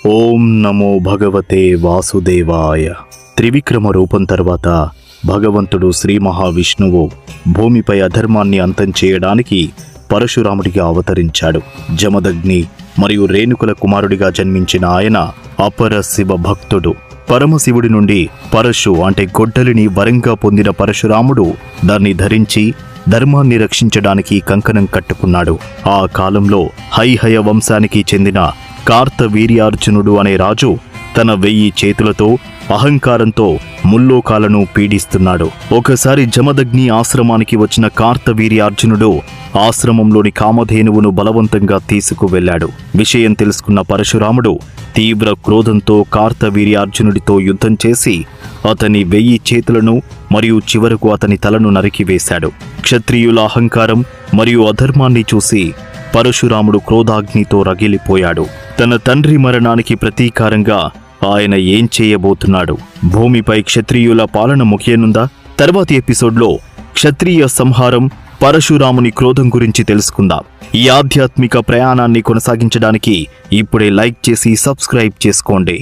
ఓం నమో భగవతే వాసుదేవాయ. త్రివిక్రమ రూపం తర్వాత భగవంతుడు శ్రీ మహావిష్ణువు భూమిపై అధర్మాన్ని అంతం చేయడానికి పరశురాముడిగా అవతరించాడు. జమదగ్ని మరియు రేణుకుల కుమారుడిగా జన్మించిన ఆయన అపర శివ భక్తుడు. పరమశివుడి నుండి పరశు అంటే గొడ్డలిని వరంగా పొందిన పరశురాముడు దాన్ని ధరించి ధర్మాన్ని రక్షించడానికి కంకణం కట్టుకున్నాడు. ఆ కాలంలో హైహయ వంశానికి చెందిన కార్తవీర్యార్జునుడు అనే రాజు తన 1000 చేతులతో అహంకారంతో ముల్లోకాలను పీడిస్తున్నాడు. ఒకసారి జమదగ్ని ఆశ్రమానికి వచ్చిన కార్తవీర్యార్జునుడు ఆశ్రమంలోని కామధేనువును బలవంతంగా తీసుకువెళ్లాడు. విషయం తెలుసుకున్న పరశురాముడు తీవ్ర క్రోధంతో కార్తవీర్యార్జునుడితో యుద్ధం చేసి అతని 1000 చేతులను మరియు చివరకు అతని తలను నరికివేశాడు. క్షత్రియుల అహంకారం మరియు అధర్మాన్ని చూసి పరశురాముడు క్రోధాగ్నితో రగిలిపోయాడు. తన తండ్రి మరణానికి ప్రతీకారంగా ఆయన ఏం చేయబోతున్నాడు? భూమిపై క్షత్రియుల పాలన ముఖ్యనుందా? తర్వాతి ఎపిసోడ్లో క్షత్రియ సంహారం, పరశురాముని క్రోధం గురించి తెలుసుకుందాం. ఈ ఆధ్యాత్మిక ప్రయాణాన్ని కొనసాగించడానికి ఇప్పుడే లైక్ చేసి సబ్స్క్రైబ్ చేసుకోండి.